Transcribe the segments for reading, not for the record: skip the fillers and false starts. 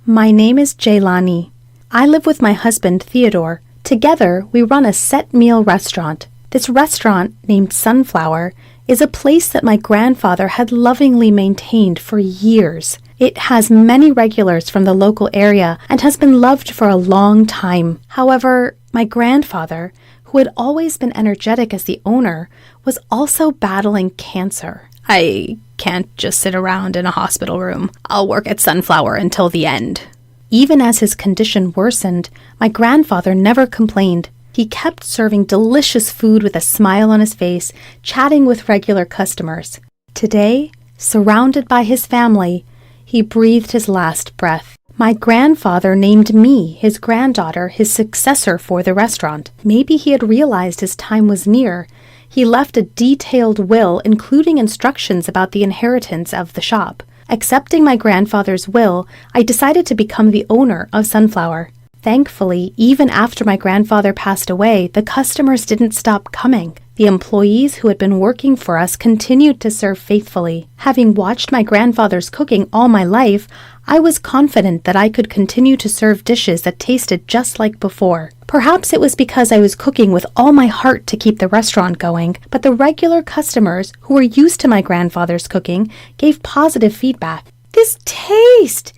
My name is Jaylani. I live with my husband, Theodore. Together, we run a set meal restaurant. This restaurant, named Sunflower, is a place that my grandfather had lovingly maintained for years. It has many regulars from the local area and has been loved for a long time. However, my grandfather, who had always been energetic as the owner, was also battling cancer. I can't just sit around in a hospital room. I'll work at Sunflower until the end. Even as his condition worsened, my grandfather never complained. He kept serving delicious food with a smile on his face, chatting with regular customers. Today, surrounded by his family, he breathed his last breath. My grandfather named me, his granddaughter, his successor for the restaurant. Maybe he had realized his time was near. He left a detailed will, including instructions about the inheritance of the shop. Accepting my grandfather's will, I decided to become the owner of Sunflower. Thankfully, even after my grandfather passed away, the customers didn't stop coming. The employees who had been working for us continued to serve faithfully. Having watched my grandfather's cooking all my life, I was confident that I could continue to serve dishes that tasted just like before. Perhaps it was because I was cooking with all my heart to keep the restaurant going, but the regular customers who were used to my grandfather's cooking gave positive feedback. "This taste!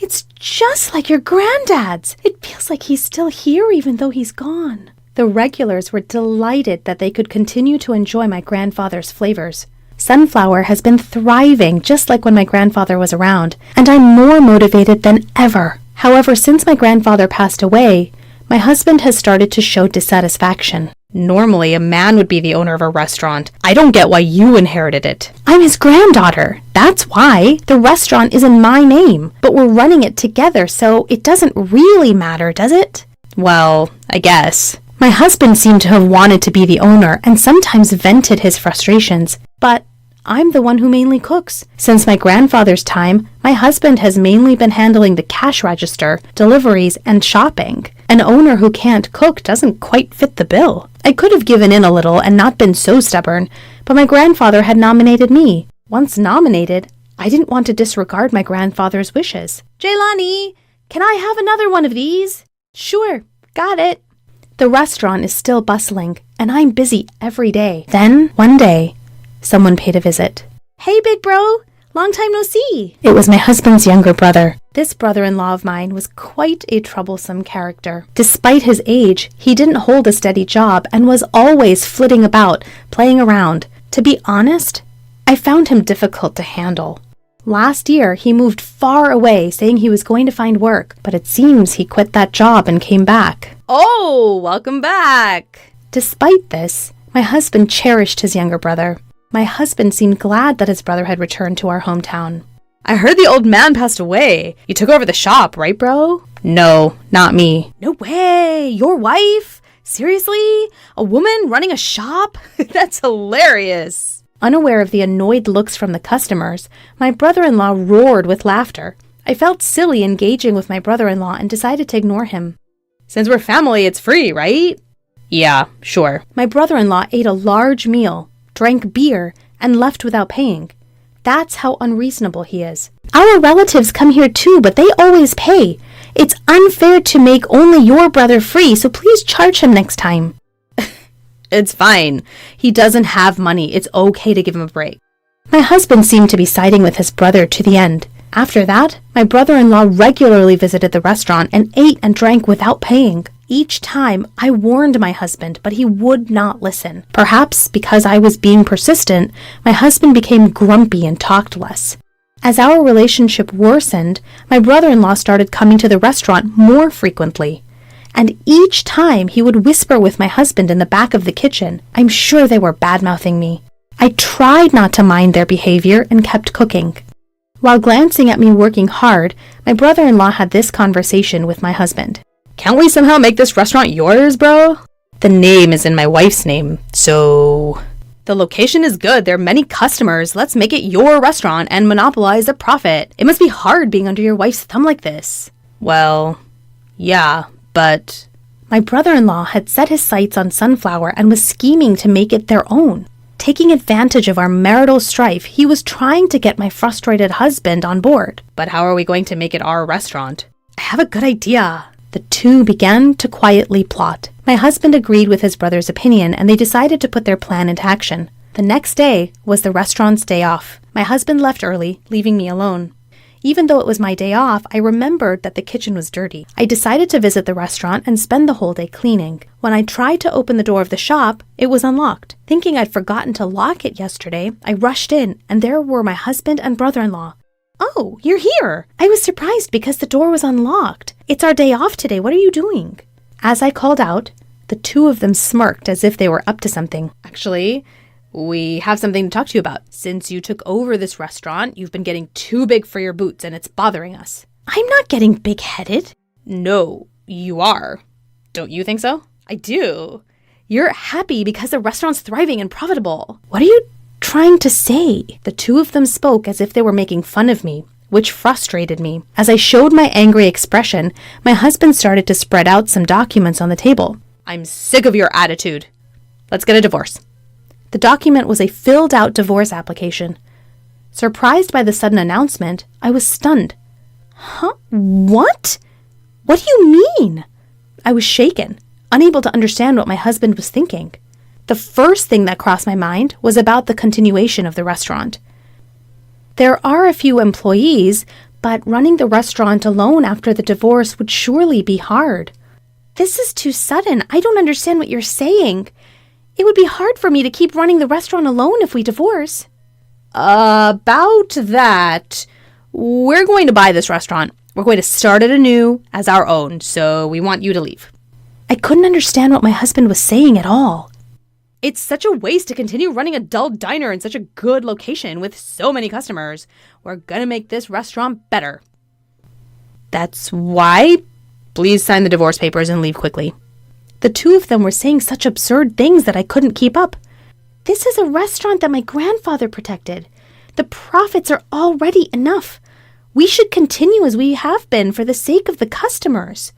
It's just like your granddad's. It feels like he's still here even though he's gone." The regulars were delighted that they could continue to enjoy my grandfather's flavors. Sunflower has been thriving just like when my grandfather was around, and I'm more motivated than ever. However, since my grandfather passed away, my husband has started to show dissatisfaction. "Normally, a man would be the owner of a restaurant. I don't get why you inherited it." "I'm his granddaughter. That's why. The restaurant is in my name, but we're running it together, so it doesn't really matter, does it?" "Well, I guess." My husband seemed to have wanted to be the owner and sometimes vented his frustrations, but I'm the one who mainly cooks. Since my grandfather's time, my husband has mainly been handling the cash register, deliveries, and shopping. An owner who can't cook doesn't quite fit the bill. I could have given in a little and not been so stubborn, but my grandfather had nominated me. Once nominated, I didn't want to disregard my grandfather's wishes. "Jaylani, can I have another one of these?" "Sure, got it." The restaurant is still bustling, and I'm busy every day. Then, one day, someone paid a visit. "Hey, big bro, long time no see." It was my husband's younger brother. This brother-in-law of mine was quite a troublesome character. Despite his age, he didn't hold a steady job and was always flitting about, playing around. To be honest, I found him difficult to handle. Last year, he moved far away, saying he was going to find work, but it seems he quit that job and came back. "Oh, welcome back." Despite this, my husband cherished his younger brother. My husband seemed glad that his brother had returned to our hometown. "I heard the old man passed away. You took over the shop, right, bro?" "No, not me." "No way! Your wife? Seriously? A woman running a shop? That's hilarious." Unaware of the annoyed looks from the customers, my brother-in-law roared with laughter. I felt silly engaging with my brother-in-law and decided to ignore him. "Since we're family, it's free, right?" "Yeah, sure." My brother-in-law ate a large meal, drank beer, and left without paying. That's how unreasonable he is. "Our relatives come here too, but they always pay. It's unfair to make only your brother free, so please charge him next time." "It's fine. He doesn't have money. It's okay to give him a break." My husband seemed to be siding with his brother to the end. After that, my brother-in-law regularly visited the restaurant and ate and drank without paying. Each time, I warned my husband, but he would not listen. Perhaps because I was being persistent, my husband became grumpy and talked less. As our relationship worsened, my brother-in-law started coming to the restaurant more frequently. And each time, he would whisper with my husband in the back of the kitchen. I'm sure they were bad-mouthing me. I tried not to mind their behavior and kept cooking. While glancing at me working hard, my brother-in-law had this conversation with my husband. "Can't we somehow make this restaurant yours, bro?" "The name is in my wife's name, so..." "The location is good. There are many customers. Let's make it your restaurant and monopolize the profit. It must be hard being under your wife's thumb like this." "Well, yeah, but..." My brother-in-law had set his sights on Sunflower and was scheming to make it their own. Taking advantage of our marital strife, he was trying to get my frustrated husband on board. But how are we going to make it our restaurant? I have a good idea. The two began to quietly plot. My husband agreed with his brother's opinion, and they decided to put their plan into action. The next day was the restaurant's day off. My husband left early, leaving me alone. Even though it was my day off, I remembered that the kitchen was dirty. I decided to visit the restaurant and spend the whole day cleaning. When I tried to open the door of the shop, it was unlocked. Thinking I'd forgotten to lock it yesterday, I rushed in, and there were my husband and brother-in-law. "Oh, you're here!" I was surprised because the door was unlocked. "It's our day off today. What are you doing?" As I called out, the two of them smirked as if they were up to something. Actually, we have something to talk to you about. Since you took over this restaurant, you've been getting too big for your boots and it's bothering us. I'm not getting big-headed. No, you are. Don't you think so? I do. You're happy because the restaurant's thriving and profitable. What are you trying to say? The two of them spoke as if they were making fun of me, which frustrated me. As I showed my angry expression, my husband started to spread out some documents on the table. I'm sick of your attitude. Let's get a divorce. The document was a filled-out divorce application. Surprised by the sudden announcement, I was stunned. Huh? What? What do you mean? I was shaken, unable to understand what my husband was thinking. The first thing that crossed my mind was about the continuation of the restaurant. There are a few employees, but running the restaurant alone after the divorce would surely be hard. This is too sudden. I don't understand what you're saying. It would be hard for me to keep running the restaurant alone if we divorce. About that, we're going to buy this restaurant. We're going to start it anew as our own, so we want you to leave. I couldn't understand what my husband was saying at all. It's such a waste to continue running a dull diner in such a good location with so many customers. We're gonna make this restaurant better. That's why? Please sign the divorce papers and leave quickly. The two of them were saying such absurd things that I couldn't keep up. This is a restaurant that my grandfather protected. The profits are already enough. We should continue as we have been for the sake of the customers.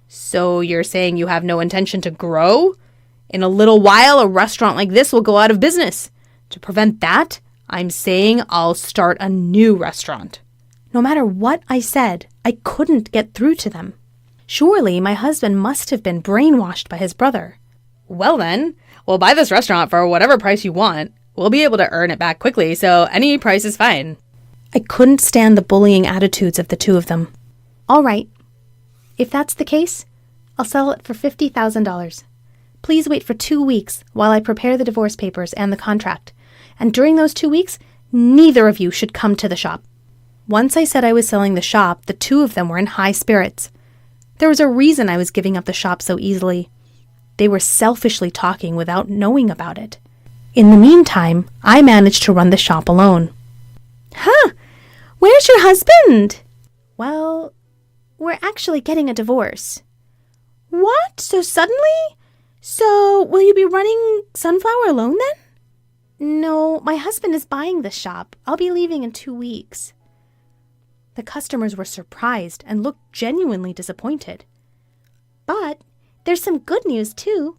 So you're saying you have no intention to grow? In a little while, a restaurant like this will go out of business. To prevent that, I'm saying I'll start a new restaurant. No matter what I said, I couldn't get through to them. Surely my husband must have been brainwashed by his brother. Well then, we'll buy this restaurant for whatever price you want. We'll be able to earn it back quickly, so any price is fine. I couldn't stand the bullying attitudes of the two of them. All right. If that's the case, I'll sell it for $50,000. Please wait for 2 weeks while I prepare the divorce papers and the contract. And during those 2 weeks, neither of you should come to the shop. Once I said I was selling the shop, the two of them were in high spirits. There was a reason I was giving up the shop so easily. They were selfishly talking without knowing about it. In the meantime, I managed to run the shop alone. Huh? Where's your husband? Well, we're actually getting a divorce. What? So suddenly? So, will you be running Sunflower alone then? No, my husband is buying the shop. I'll be leaving in 2 weeks. The customers were surprised and looked genuinely disappointed. But there's some good news too.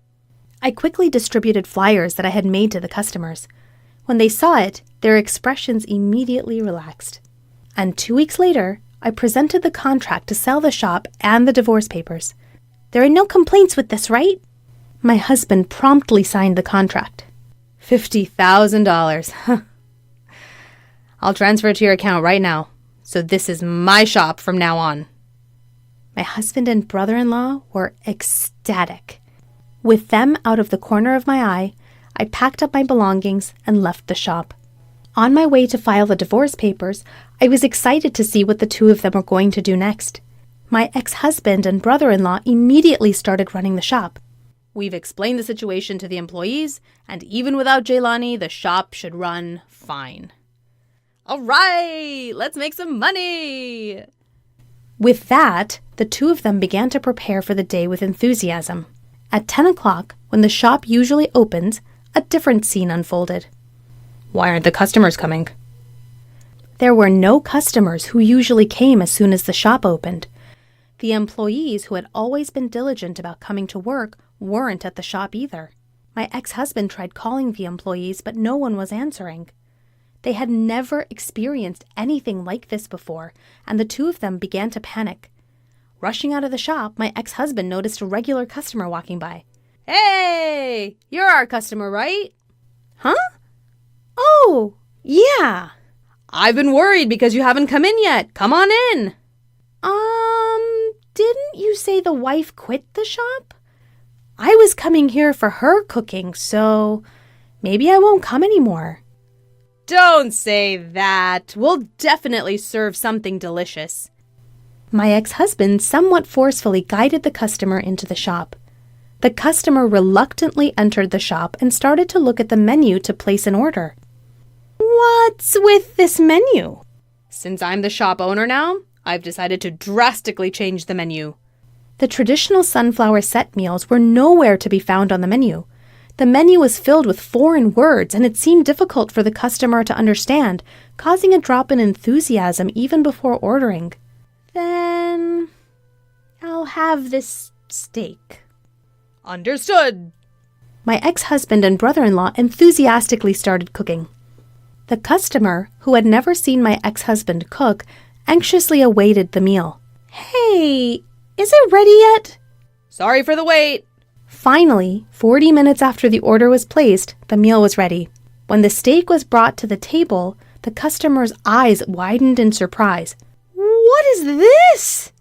I quickly distributed flyers that I had made to the customers. When they saw it, their expressions immediately relaxed. And 2 weeks later, I presented the contract to sell the shop and the divorce papers. There are no complaints with this, right? My husband promptly signed the contract. $50,000. I'll transfer it to your account right now. So this is my shop from now on. My husband and brother-in-law were ecstatic. With them out of the corner of my eye, I packed up my belongings and left the shop. On my way to file the divorce papers, I was excited to see what the two of them were going to do next. My ex-husband and brother-in-law immediately started running the shop. We've explained the situation to the employees, and even without Jaylani, the shop should run fine. All right, let's make some money. With that, the two of them began to prepare for the day with enthusiasm. At 10 o'clock, when the shop usually opens, a different scene unfolded. Why aren't the customers coming? There were no customers who usually came as soon as the shop opened. The employees who had always been diligent about coming to work weren't at the shop either. My ex-husband tried calling the employees, but no one was answering. They had never experienced anything like this before, and the two of them began to panic. Rushing out of the shop, my ex-husband noticed a regular customer walking by. Hey, you're our customer, right? Huh? Oh, yeah. I've been worried because you haven't come in yet. Come on in. Didn't you say the wife quit the shop? I was coming here for her cooking, so maybe I won't come anymore. Don't say that. We'll definitely serve something delicious. My ex-husband somewhat forcefully guided the customer into the shop. The customer reluctantly entered the shop and started to look at the menu to place an order. What's with this menu? Since I'm the shop owner now, I've decided to drastically change the menu. The traditional sunflower set meals were nowhere to be found on the menu. The menu was filled with foreign words, and it seemed difficult for the customer to understand, causing a drop in enthusiasm even before ordering. Then I'll have this steak. Understood. My ex-husband and brother-in-law enthusiastically started cooking. The customer, who had never seen my ex-husband cook, anxiously awaited the meal. Hey, is it ready yet? Sorry for the wait. Finally, 40 minutes after the order was placed, the meal was ready. When the steak was brought to the table, the customer's eyes widened in surprise. What is this?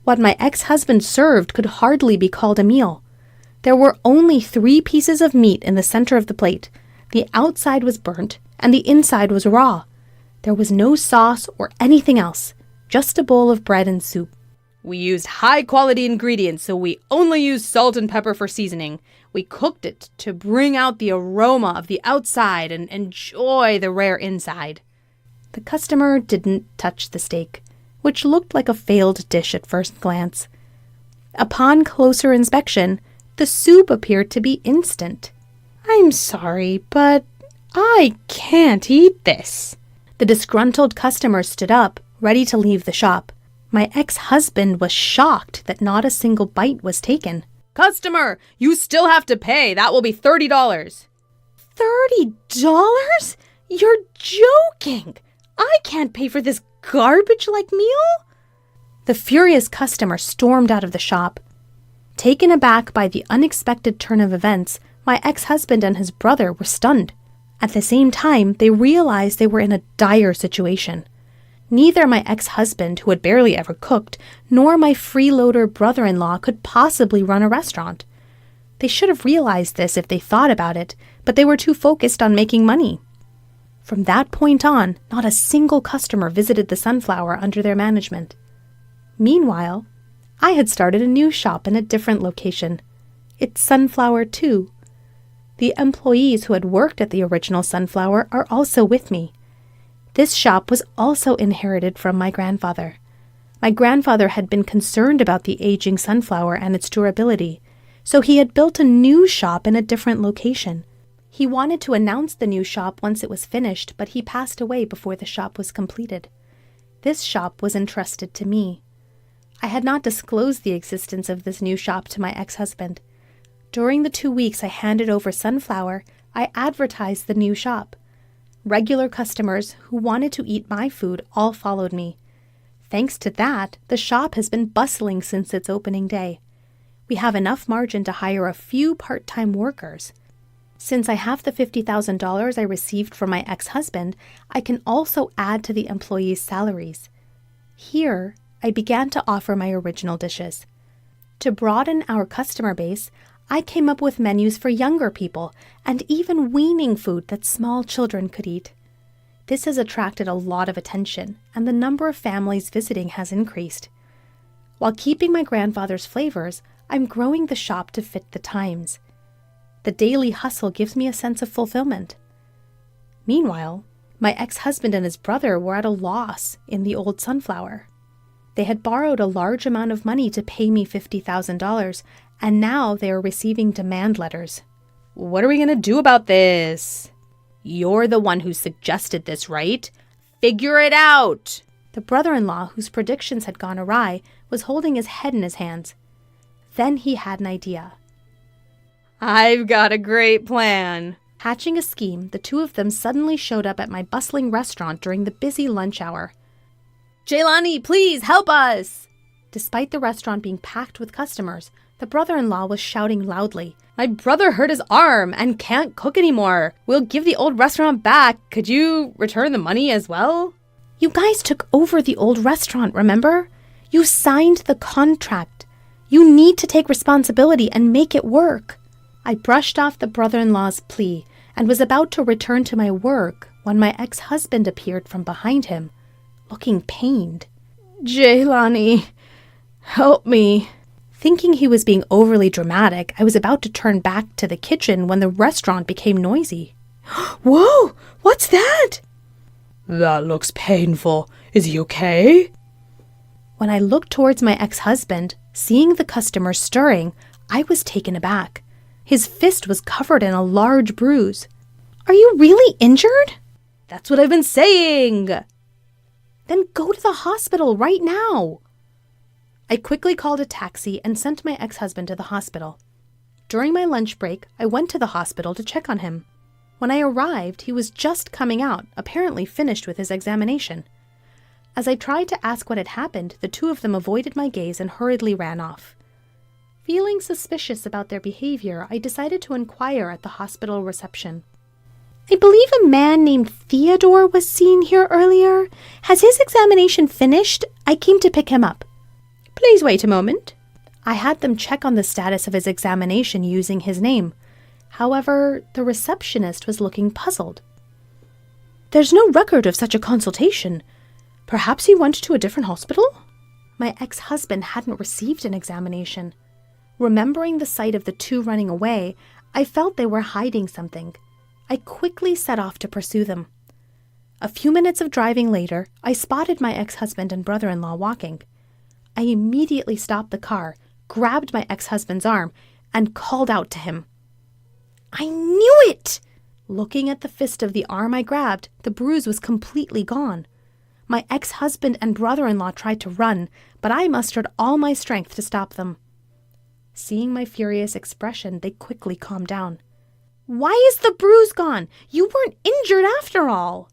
What my ex-husband served could hardly be called a meal. There were only 3 pieces of meat in the center of the plate. The outside was burnt, and the inside was raw. There was no sauce or anything else, just a bowl of bread and soup. We used high-quality ingredients, so we only used salt and pepper for seasoning. We cooked it to bring out the aroma of the outside and enjoy the rare inside. The customer didn't touch the steak, which looked like a failed dish at first glance. Upon closer inspection, the soup appeared to be instant. I'm sorry, but I can't eat this. The disgruntled customer stood up, ready to leave the shop. My ex-husband was shocked that not a single bite was taken. Customer, you still have to pay. That will be $30. $30? You're joking! I can't pay for this garbage-like meal? The furious customer stormed out of the shop. Taken aback by the unexpected turn of events, my ex-husband and his brother were stunned. At the same time, they realized they were in a dire situation. Neither my ex-husband, who had barely ever cooked, nor my freeloader brother-in-law could possibly run a restaurant. They should have realized this if they thought about it, but they were too focused on making money. From that point on, not a single customer visited the Sunflower under their management. Meanwhile, I had started a new shop in a different location. It's Sunflower 2. The employees who had worked at the original Sunflower are also with me. This shop was also inherited from my grandfather. My grandfather had been concerned about the aging Sunflower and its durability, so he had built a new shop in a different location. He wanted to announce the new shop once it was finished, but he passed away before the shop was completed. This shop was entrusted to me. I had not disclosed the existence of this new shop to my ex-husband. During the 2 weeks I handed over Sunflower, I advertised the new shop. Regular customers who wanted to eat my food all followed me. Thanks to that, the shop has been bustling since its opening day. We have enough margin to hire a few part-time workers. Since I have the $50,000 I received from my ex-husband, I can also add to the employees' salaries. Here, I began to offer my original dishes. To broaden our customer base, I came up with menus for younger people and even weaning food that small children could eat. This has attracted a lot of attention, and the number of families visiting has increased. While keeping my grandfather's flavors, I'm growing the shop to fit the times. The daily hustle gives me a sense of fulfillment. Meanwhile, my ex-husband and his brother were at a loss in the old Sunflower. They had borrowed a large amount of money to pay me $50,000, and now they are receiving demand letters. What are we going to do about this? You're the one who suggested this, right? Figure it out! The brother-in-law, whose predictions had gone awry, was holding his head in his hands. Then he had an idea. I've got a great plan. Hatching a scheme, the two of them suddenly showed up at my bustling restaurant during the busy lunch hour. Jaylani, please help us! Despite the restaurant being packed with customers, the brother-in-law was shouting loudly. My brother hurt his arm and can't cook anymore. We'll give the old restaurant back. Could you return the money as well? You guys took over the old restaurant, remember? You signed the contract. You need to take responsibility and make it work. I brushed off the brother-in-law's plea and was about to return to my work when my ex-husband appeared from behind him, looking pained. Jaylani, help me. Thinking he was being overly dramatic, I was about to turn back to the kitchen when the restaurant became noisy. Whoa! What's that? That looks painful. Is he okay? When I looked towards my ex-husband, seeing the customers stirring, I was taken aback. His fist was covered in a large bruise. Are you really injured? That's what I've been saying. Then go to the hospital right now. I quickly called a taxi and sent my ex-husband to the hospital. During my lunch break, I went to the hospital to check on him. When I arrived, he was just coming out, apparently finished with his examination. As I tried to ask what had happened, the two of them avoided my gaze and hurriedly ran off. Feeling suspicious about their behavior, I decided to inquire at the hospital reception. I believe a man named Theodore was seen here earlier. Has his examination finished? I came to pick him up. Please wait a moment. I had them check on the status of his examination using his name. However, the receptionist was looking puzzled. There's no record of such a consultation. Perhaps he went to a different hospital? My ex-husband hadn't received an examination. Remembering the sight of the two running away, I felt they were hiding something. I quickly set off to pursue them. A few minutes of driving later, I spotted my ex-husband and brother-in-law walking. I immediately stopped the car, grabbed my ex-husband's arm, and called out to him. I knew it! Looking at the fist of the arm I grabbed, the bruise was completely gone. My ex-husband and brother-in-law tried to run, but I mustered all my strength to stop them. Seeing my furious expression, they quickly calmed down. Why is the bruise gone? You weren't injured after all.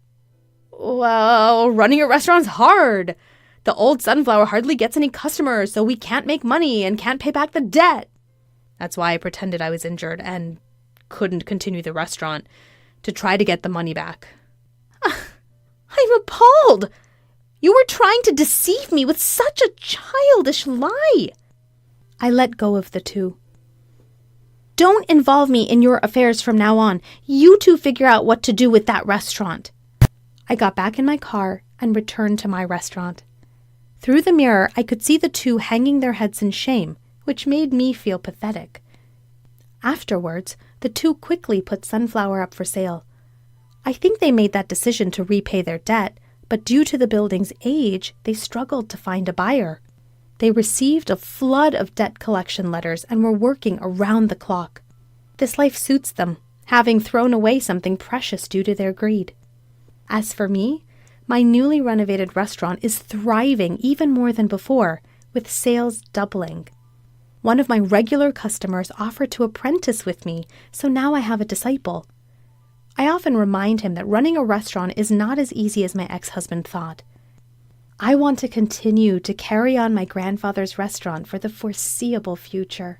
Well, running a restaurant's hard. The old Sunflower hardly gets any customers, so we can't make money and can't pay back the debt. That's why I pretended I was injured and couldn't continue the restaurant to try to get the money back. I'm appalled. You were trying to deceive me with such a childish lie. I let go of the two. Don't involve me in your affairs from now on. You two figure out what to do with that restaurant. I got back in my car and returned to my restaurant. Through the mirror, I could see the two hanging their heads in shame, which made me feel pathetic. Afterwards, the two quickly put Sunflower up for sale. I think they made that decision to repay their debt, but due to the building's age, they struggled to find a buyer. They received a flood of debt collection letters and were working around the clock. This life suits them, having thrown away something precious due to their greed. As for me, my newly renovated restaurant is thriving even more than before, with sales doubling. One of my regular customers offered to apprentice with me, so now I have a disciple. I often remind him that running a restaurant is not as easy as my ex-husband thought. I want to continue to carry on my grandfather's restaurant for the foreseeable future.